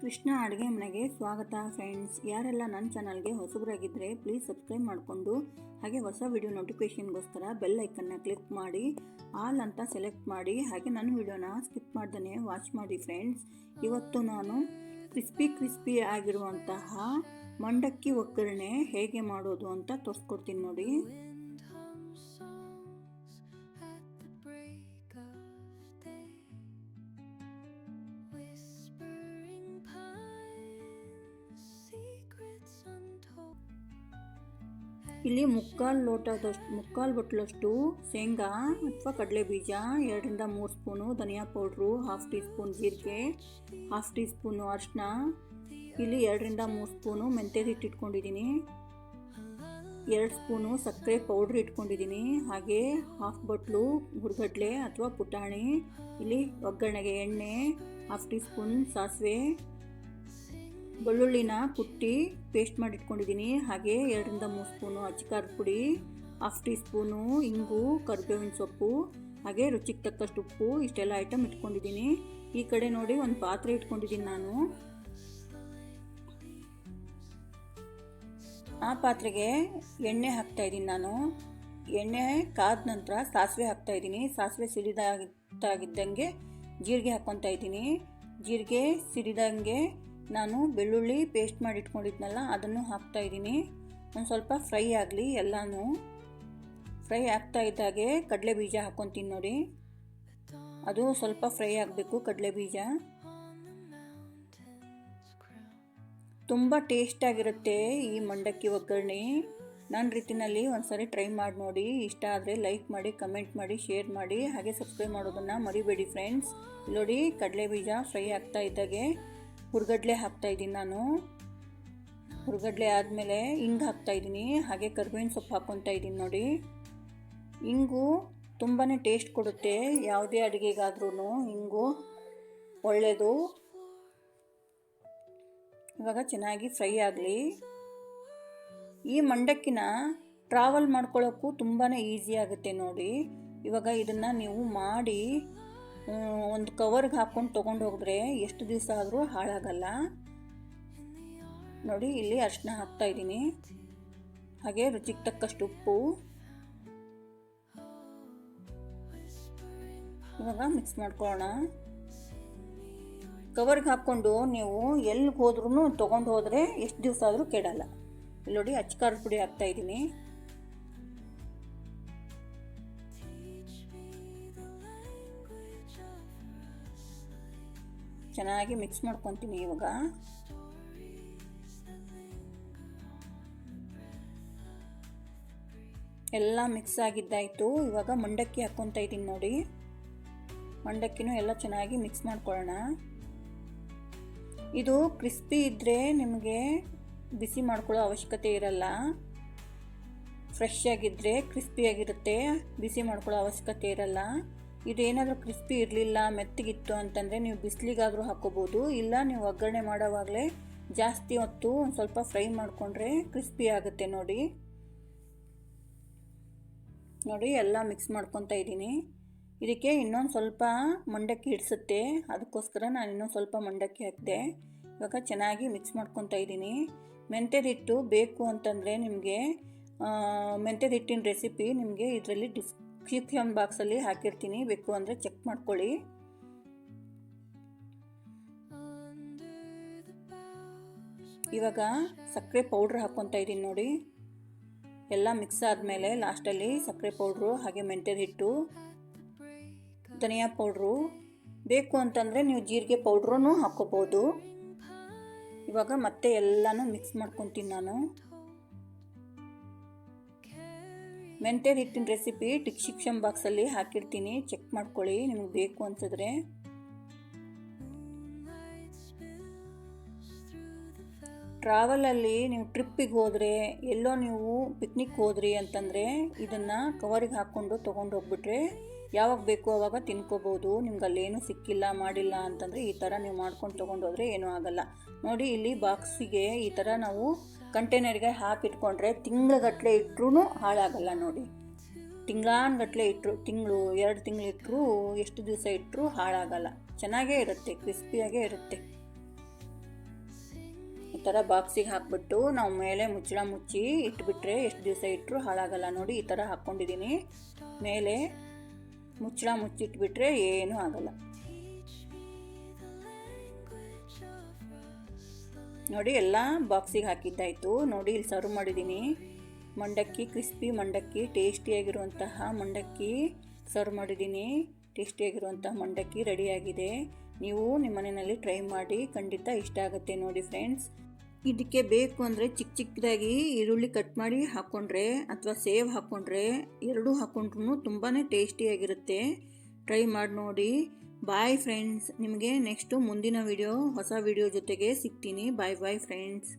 ಕೃಷ್ಣ ಅಡುಗೆ ಮನೆಗೆ ಸ್ವಾಗತ ಫ್ರೆಂಡ್ಸ್. ಯಾರೆಲ್ಲ ನನ್ನ ಚಾನಲ್ಗೆ ಹೊಸಬರಾಗಿದ್ದರೆ ಪ್ಲೀಸ್ ಸಬ್ಸ್ಕ್ರೈಬ್ ಮಾಡಿಕೊಂಡು ಹಾಗೆ ಹೊಸ ವಿಡಿಯೋ ನೋಟಿಫಿಕೇಷನ್ಗೋಸ್ಕರ ಬೆಲ್ ಐಕನ್ನ ಕ್ಲಿಕ್ ಮಾಡಿ ಆಲ್ ಅಂತ ಸೆಲೆಕ್ಟ್ ಮಾಡಿ ಹಾಗೆ ನನ್ನ ವಿಡಿಯೋನ ಸ್ಕಿಪ್ ಮಾಡ್ದೇ ವಾಚ್ ಮಾಡಿ ಫ್ರೆಂಡ್ಸ್. ಇವತ್ತು ನಾನು ಕ್ರಿಸ್ಪಿ ಆಗಿರುವಂತಹ ಮಂಡಕ್ಕಿ ಒಗ್ಗರಣೆ ಹೇಗೆ ಮಾಡೋದು ಅಂತ ತೋರಿಸ್ಕೊಡ್ತೀನಿ ನೋಡಿ. ಇಲ್ಲಿ ಮುಕ್ಕಾಲು ಬಟ್ಲಷ್ಟು ಶೇಂಗಾ ಅಥವಾ ಕಡಲೆ ಬೀಜ, 2ರಿಂದ 3 ಸ್ಪೂನು ಧನಿಯಾ ಪೌಡ್ರು, 1/2 ಟೀ ಸ್ಪೂನ್ ಜೀರಿಗೆ, 1/2 ಟೀ ಸ್ಪೂನು ಅರಿಶಿನ, ಇಲ್ಲಿ 2ರಿಂದ 3 ಸ್ಪೂನು ಮೆಂತ್ಯದ ಹಿಟ್ಟು ಇಟ್ಕೊಂಡಿದ್ದೀನಿ, 2 ಸ್ಪೂನು ಸಕ್ಕರೆ ಪೌಡ್ರ್ ಇಟ್ಕೊಂಡಿದ್ದೀನಿ, ಹಾಗೆ 1/2 ಬಟ್ಲು ಹುರ್ಗಡ್ಲೆ ಅಥವಾ ಪುಟಾಣಿ, ಇಲ್ಲಿ ಒಗ್ಗರಣೆಗೆ ಎಣ್ಣೆ, 1/2 ಟೀ ಸ್ಪೂನ್ ಸಾಸಿವೆ, ಬೆಳ್ಳುಳ್ಳಿನ ಕುಟ್ಟಿ ಪೇಸ್ಟ್ ಮಾಡಿ ಇಟ್ಕೊಂಡಿದ್ದೀನಿ, ಹಾಗೆ 2ರಿಂದ 3 ಸ್ಪೂನು ಅಚ್ಕಾರದ ಪುಡಿ, 1/2 ಟೀ ಸ್ಪೂನು ಇಂಗು, ಕರಿಬೇವಿನ ಸೊಪ್ಪು, ಹಾಗೆ ರುಚಿಗೆ ತಕ್ಕಷ್ಟು ಉಪ್ಪು, ಇಷ್ಟೆಲ್ಲ ಐಟಮ್ ಇಟ್ಕೊಂಡಿದ್ದೀನಿ. ಈ ಕಡೆ ನೋಡಿ ಒಂದು ಪಾತ್ರೆ ಇಟ್ಕೊಂಡಿದ್ದೀನಿ ನಾನು. ಆ ಪಾತ್ರೆಗೆ ಎಣ್ಣೆ ಹಾಕ್ತಾಯಿದ್ದೀನಿ ನಾನು. ಎಣ್ಣೆ ಕಾದ ನಂತರ ಸಾಸಿವೆ ಹಾಕ್ತಾಯಿದ್ದೀನಿ. ಸಾಸಿವೆ ಸಿಡಿದಾಗಿದ್ದಂಗೆ ಜೀರಿಗೆ ಹಾಕ್ಕೊತಾ ಇದ್ದೀನಿ. ಜೀರಿಗೆ ಸಿಡಿದಂಗೆ ನಾನು ಬೆಳ್ಳುಳ್ಳಿ ಪೇಸ್ಟ್ ಮಾಡಿ ಇಟ್ಕೊಂಡಿದ್ನಲ್ಲ ಅದನ್ನು ಹಾಕ್ತಾಯಿದ್ದೀನಿ. ಒಂದು ಸ್ವಲ್ಪ ಫ್ರೈ ಆಗಲಿ. ಎಲ್ಲನೂ ಫ್ರೈ ಆಗ್ತಾ ಇದ್ದಾಗೆ ಕಡಲೆ ಬೀಜ ಹಾಕ್ಕೊತೀನಿ ನೋಡಿ. ಅದು ಸ್ವಲ್ಪ ಫ್ರೈ ಆಗಬೇಕು ಕಡಲೆ ಬೀಜ. ತುಂಬ ಟೇಸ್ಟಾಗಿರುತ್ತೆ ಈ ಮಂಡಕ್ಕಿ ಒಗ್ಗರಣೆ. ನನ್ನ ರೀತಿಯಲ್ಲಿ ಒಂದ್ಸರಿ ಟ್ರೈ ಮಾಡಿ ನೋಡಿ. ಇಷ್ಟ ಆದರೆ ಲೈಕ್ ಮಾಡಿ, ಕಮೆಂಟ್ ಮಾಡಿ, ಶೇರ್ ಮಾಡಿ, ಹಾಗೆ ಸಬ್ಸ್ಕ್ರೈಬ್ ಮಾಡೋದನ್ನು ಮರಿಬೇಡಿ ಫ್ರೆಂಡ್ಸ್. ನೋಡಿ ಕಡಲೆ ಬೀಜ ಫ್ರೈ ಆಗ್ತಾ ಇದ್ದಾಗೆ ಹುರ್ಗಡ್ಲೆ ಹಾಕ್ತಾಯಿದ್ದೀನಿ ನಾನು. ಹುರ್ಗಡ್ಲೆ ಆದಮೇಲೆ ಇಂಗು ಹಾಕ್ತಾಯಿದ್ದೀನಿ, ಹಾಗೆ ಕರಿಬೇವಿನ ಸೊಪ್ಪು ಹಾಕ್ಕೊತಾ ಇದ್ದೀನಿ ನೋಡಿ. ಇಂಗು ತುಂಬಾ ಟೇಸ್ಟ್ ಕೊಡುತ್ತೆ ಯಾವುದೇ ಅಡುಗೆಗಾದ್ರೂ. ಇಂಗು ಒಳ್ಳೆಯದು. ಇವಾಗ ಚೆನ್ನಾಗಿ ಫ್ರೈ ಆಗಲಿ. ಈ ಮಂಡಕ್ಕಿನ ಟ್ರಾವೆಲ್ ಮಾಡ್ಕೊಳ್ಳೋಕ್ಕೂ ತುಂಬಾ ಈಸಿ ಆಗುತ್ತೆ ನೋಡಿ. ಇವಾಗ ಇದನ್ನು ನೀವು ಮಾಡಿ ಒಂದು ಕವರ್ಗೆ ಹಾಕ್ಕೊಂಡು ತೊಗೊಂಡು ಹೋಗಿದ್ರೆ ಎಷ್ಟು ದಿವಸ ಆದರೂ ಹಾಳಾಗಲ್ಲ ನೋಡಿ. ಇಲ್ಲಿ ಅರಿಶಿನ ಹಾಕ್ತಾಯಿದ್ದೀನಿ, ಹಾಗೆ ರುಚಿಗೆ ತಕ್ಕಷ್ಟು ಉಪ್ಪು. ಇವಾಗ ಮಿಕ್ಸ್ ಮಾಡ್ಕೊಳ್ಳೋಣ. ಕವರ್ಗೆ ಹಾಕ್ಕೊಂಡು ನೀವು ಎಲ್ಲಿಗೆ ಹೋದ್ರೂ ತೊಗೊಂಡು ಹೋದರೆ ಎಷ್ಟು ದಿವಸ ಆದರೂ ಕೆಡಲ್ಲ. ಇಲ್ಲಿ ನೋಡಿ ಅಚ್ಕಾರದ ಪುಡಿ ಹಾಕ್ತಾಯಿದ್ದೀನಿ. ಚೆನ್ನಾಗಿ ಮಿಕ್ಸ್ ಮಾಡ್ಕೊತೀನಿ. ಇವಾಗ ಎಲ್ಲ ಮಿಕ್ಸ್ ಆಗಿದ್ದಾಯಿತು. ಇವಾಗ ಮಂಡಕ್ಕಿ ಹಾಕ್ಕೊತಾ ಇದ್ದೀನಿ ನೋಡಿ. ಮಂಡಕ್ಕಿನೂ ಎಲ್ಲ ಚೆನ್ನಾಗಿ ಮಿಕ್ಸ್ ಮಾಡ್ಕೊಳ್ಳೋಣ. ಇದು ಕ್ರಿಸ್ಪಿ ಇದ್ದರೆ ನಿಮಗೆ ಬಿಸಿ ಮಾಡ್ಕೊಳ್ಳೋ ಅವಶ್ಯಕತೆ ಇರಲ್ಲ. ಫ್ರೆಶ್ ಆಗಿದ್ದರೆ ಕ್ರಿಸ್ಪಿಯಾಗಿರುತ್ತೆ, ಬಿಸಿ ಮಾಡ್ಕೊಳ್ಳೋ ಅವಶ್ಯಕತೆ ಇರಲ್ಲ. ಇದೇನಾದರೂ ಕ್ರಿಸ್ಪಿ ಇರಲಿಲ್ಲ, ಮೆತ್ತಗಿತ್ತು ಅಂತಂದರೆ ನೀವು ಬಿಸಿಲಿಗಾದರೂ ಹಾಕ್ಕೋಬೋದು. ಇಲ್ಲ ನೀವು ಒಗ್ಗರಣೆ ಮಾಡೋವಾಗಲೇ ಜಾಸ್ತಿ ಹೊತ್ತು ಒಂದು ಸ್ವಲ್ಪ ಫ್ರೈ ಮಾಡಿಕೊಂಡ್ರೆ ಕ್ರಿಸ್ಪಿ ಆಗುತ್ತೆ ನೋಡಿ. ನೋಡಿ ಎಲ್ಲ ಮಿಕ್ಸ್ ಮಾಡ್ಕೊತಾ ಇದ್ದೀನಿ. ಇದಕ್ಕೆ ಇನ್ನೊಂದು ಸ್ವಲ್ಪ ಮಂಡಕ್ಕಿ ಹಿಡಿಸುತ್ತೆ, ಅದಕ್ಕೋಸ್ಕರ ನಾನು ಇನ್ನೊಂದು ಸ್ವಲ್ಪ ಮಂಡಕ್ಕಿ ಹಾಕಿದೆ. ಇವಾಗ ಚೆನ್ನಾಗಿ ಮಿಕ್ಸ್ ಮಾಡ್ಕೊತಾ ಇದ್ದೀನಿ. ಮೆಂತ್ಯದ ಹಿಟ್ಟು ಬೇಕು ಅಂತಂದರೆ ನಿಮಗೆ ಮೆಂತ್ಯದ ಹಿಟ್ಟಿನ ರೆಸಿಪಿ ನಿಮಗೆ ಇದರಲ್ಲಿ ಡಿಸ್ಕ್ರಿಪ್ಷನ್ ಬಾಕ್ಸಲ್ಲಿ ಹಾಕಿರ್ತೀನಿ, ಬೇಕು ಅಂದರೆ ಚೆಕ್ ಮಾಡ್ಕೊಳ್ಳಿ. ಇವಾಗ ಸಕ್ಕರೆ ಪೌಡ್ರ್ ಹಾಕ್ಕೊತಾ ಇದ್ದೀನಿ ನೋಡಿ. ಎಲ್ಲ ಮಿಕ್ಸ್ ಆದಮೇಲೆ ಲಾಸ್ಟಲ್ಲಿ ಸಕ್ಕರೆ ಪೌಡ್ರು, ಹಾಗೆ ಮೆಂತ್ಯದ ಹಿಟ್ಟು, ಧನಿಯಾ ಪೌಡ್ರು, ಬೇಕು ಅಂತಂದರೆ ನೀವು ಜೀರಿಗೆ ಪೌಡ್ರೂ ಹಾಕ್ಕೋಬೋದು. ಇವಾಗ ಮತ್ತೆ ಎಲ್ಲನೂ ಮಿಕ್ಸ್ ಮಾಡ್ಕೊತೀನಿ ನಾನು. ಮೆಂತ್ಯದ ಹಿಟ್ಟಿನ ರೆಸಿಪಿ ಡಿಸ್ಕ್ರಿಪ್ಷನ್ ಬಾಕ್ಸಲ್ಲಿ ಹಾಕಿರ್ತೀನಿ, ಚೆಕ್ ಮಾಡ್ಕೊಳ್ಳಿ ನಿಮಗೆ ಬೇಕು ಅನ್ಸಿದ್ರೆ. ಟ್ರಾವೆಲಲ್ಲಿ ನೀವು ಟ್ರಿಪ್ಪಿಗೆ ಹೋದರೆ, ಎಲ್ಲೋ ನೀವು ಪಿಕ್ನಿಕ್ ಹೋದ್ರಿ ಅಂತಂದರೆ ಇದನ್ನು ಕವರಿಗೆ ಹಾಕ್ಕೊಂಡು ತೊಗೊಂಡು ಹೋಗ್ಬಿಟ್ರೆ ಯಾವಾಗ ಬೇಕು ಆವಾಗ ತಿನ್ಕೋಬೋದು. ನಿಮ್ಗೆ ಅಲ್ಲೇನೂ ಸಿಕ್ಕಿಲ್ಲ ಮಾಡಿಲ್ಲ ಅಂತಂದರೆ ಈ ಥರ ನೀವು ಮಾಡ್ಕೊಂಡು ತೊಗೊಂಡೋದ್ರೆ ಏನೂ ಆಗಲ್ಲ ನೋಡಿ. ಇಲ್ಲಿ ಬಾಕ್ಸಿಗೆ ಈ ಥರ ನಾವು ಕಂಟೈನರ್ಗೆ ಹಾಕಿಟ್ಕೊಂಡ್ರೆ ತಿಂಗಳಗಟ್ಟಲೆ ಇಟ್ಟರೂ ಹಾಳಾಗಲ್ಲ ನೋಡಿ. ತಿಂಗಳಾನ್ಗಟ್ಟಲೆ ಇಟ್ಟರು, 2 ತಿಂಗಳು ಇಟ್ಟರು, ಎಷ್ಟು ದಿವಸ ಇಟ್ಟರು ಹಾಳಾಗಲ್ಲ, ಚೆನ್ನಾಗೇ ಇರುತ್ತೆ, ಕ್ರಿಸ್ಪಿಯಾಗೇ ಇರುತ್ತೆ. ಈ ಥರ ಬಾಕ್ಸಿಗೆ ಹಾಕ್ಬಿಟ್ಟು ನಾವು ಮೇಲೆ ಮುಚ್ಚಳ ಮುಚ್ಚಿ ಇಟ್ಬಿಟ್ರೆ ಎಷ್ಟು ದಿವಸ ಇಟ್ಟರು ಹಾಳಾಗಲ್ಲ. ನೋಡಿ ಈ ಥರ ಹಾಕ್ಕೊಂಡಿದ್ದೀನಿ. ಮೇಲೆ ಮುಚ್ಚಳ ಮುಚ್ಚಿಟ್ಬಿಟ್ರೆ ಏನೂ ಆಗಲ್ಲ. ನೋಡಿ ಎಲ್ಲ ಬಾಕ್ಸಿಗೆ ಹಾಕಿದ್ದಾಯಿತು. ನೋಡಿ ಇಲ್ಲಿ ಸರ್ವ್ ಮಾಡಿದ್ದೀನಿ. ಮಂಡಕ್ಕಿ, ಕ್ರಿಸ್ಪಿ ಮಂಡಕ್ಕಿ, ಟೇಸ್ಟಿಯಾಗಿರುವಂತಹ ಮಂಡಕ್ಕಿ ಸರ್ವ್ ಮಾಡಿದ್ದೀನಿ. ಟೇಸ್ಟಿಯಾಗಿರುವಂತಹ ಮಂಡಕ್ಕಿ ರೆಡಿಯಾಗಿದೆ. ನೀವು ನಿಮ್ಮ ಮನೆಯಲ್ಲಿ ಟ್ರೈ ಮಾಡಿ, ಖಂಡಿತ ಇಷ್ಟ ಆಗುತ್ತೆ. ನೋಡಿ ಫ್ರೆಂಡ್ಸ್, ಇದಕ್ಕೆ ಬೇಕು ಅಂದರೆ ಚಿಕ್ಕ ಚಿಕ್ಕದಾಗಿ ಈರುಳ್ಳಿ ಕಟ್ ಮಾಡಿ ಹಾಕ್ಕೊಂಡ್ರೆ ಅಥವಾ ಸೇವ್ ಹಾಕ್ಕೊಂಡ್ರೆ, ಎರಡೂ ಹಾಕ್ಕೊಂಡ್ರೂ ತುಂಬಾ ಟೇಸ್ಟಿಯಾಗಿರುತ್ತೆ. ಟ್ರೈ ಮಾಡಿ ನೋಡಿ. Bye friends. ನಿಮಗೆ ನೆಕ್ಸ್ಟು ಮುಂದಿನ ವಿಡಿಯೋ ಹೊಸ ವಿಡಿಯೋ ಜೊತೆಗೆ ಸಿಗ್ತೀನಿ. Bye bye friends.